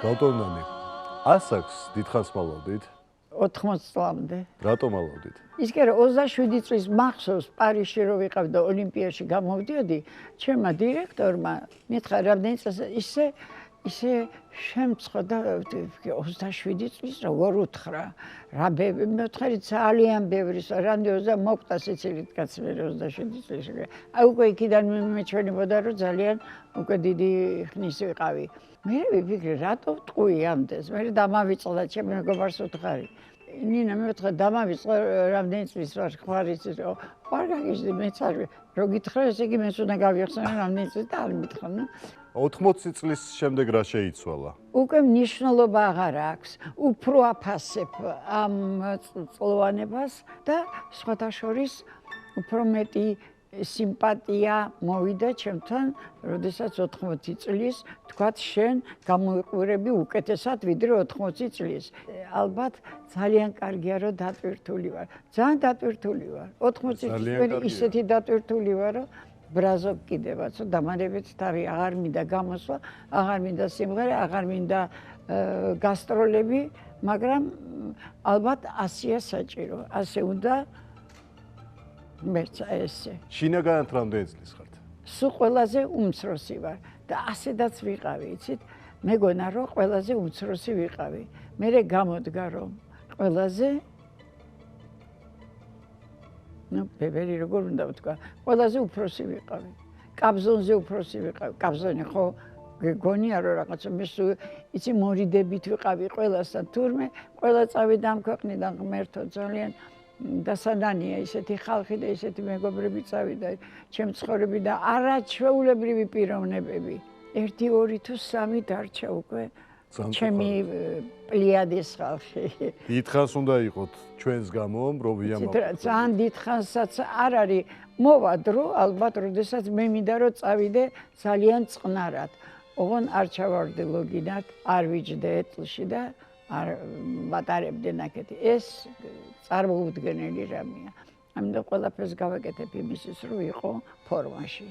ბატონანი, ასაკს დიდხანს მალავდით? 80 წლამდე. რატომ მალავდით? ის კი არა 27 წლის მახსოვს პარიზში რო ვიყავ და ოლიმპიაში გამოვდიოდი, ჩემმა დირექტორმა მითხრა რამდენი წელს ისე შემცხოდა 27 წლის როგორ უთხრა რა მეთხარი ძალიან ბევრი რამდენი მოკვდა სიცილით კაცი მე 27 წლის აი უკვე იქიდან მეჩვენებოდა რომ ძალიან უკვე დიდი ხნის ვიყავი მე ვიფიქრე რატო ტყუი ამდენს მე დამავიწყდა ჩემი მეგობარს უთხარი ნინა მე ვთქვა დამავიწყო რამდენი წლის ვარ ხარ იცი რომ ხარ გაგიჟდი მეც არ რო გითხრა ესე იგი მეც უნდა გავიხსენო რამდენი წლის და არ მითხრა ნუ 80 წლის შემდეგ რა შეიცვალა? უკვე მნიშვნელობა აღარ აქვს. უფრო აფასებ ამ წლოვანებას და სხვათა შორის უფრო მეტი სიმპათია მოვიდა ჩემთან, როდესაც 80 წლის თქვათ შენ გამოიყურები უკეთესად ვიდრე 80 წლის. ალბათ ძალიან კარგია რომ დატვირთული ვარ. ძალიან დატვირთული ვარ. 80 წლის მე ისეთი დატვირთული ვარ რომ ბრაზობ კიდევაც დამარებით თავი აღარ მინდა გამოსვლა, აღარ მინდა სიმღერა, აღარ მინდა გასტროლები, მაგრამ ალბათ 100-ია საჭირო. ასე უნდა მეც ესე. შინაგანად რამდენი წლის ხართ? სულ ყველაზე უმცროსი ვარ და ასედაც ვიყავი, იცით? მეგონა რომ ყველაზე უმცროსი ვიყავი. მე გამოდგა რომ ყველაზე ну, ბებერი როგორ უნდა ვთქვა, ყველაზე უფროსი ვიყავი. კაბზონზე უფროსი ვიყავი. კაბზონი ხო გონია რომ რაღაცა მე იცი მორიდებით ვიყავი ყველასთან. თურმე ყველა წავიდა ამ ქვეყნიდან ღმერთო ძალიან დასადანია ისეთი ხალხი და ისეთი მეგობრები წავიდა ჩემ ცხოვრები და არაჩვეულებრივი პიროვნებები. 1 2 თუ 3 დარჩა უკვე ჩემი პლიადის ხალხი. დიდხანს უნდა იყოთ ჩვენს გამო, რომ ვიამაყოთ. ძალიან დიდხანსაც არ არის. მოვა დრო, ალბათ, როდესაც მე მინდა რომ წავიდე ძალიან წყნარად. ოღონ არ ჩავარდე ლოგინად, არ ვიჯდე ეტლში და არ ვატარებდე ნაკეთი. ეს წარმოუდგენელი რამეა. ამიტომ ყველაფერს გავაკეთებ იმისთვის, რომ იყო ფორმაში.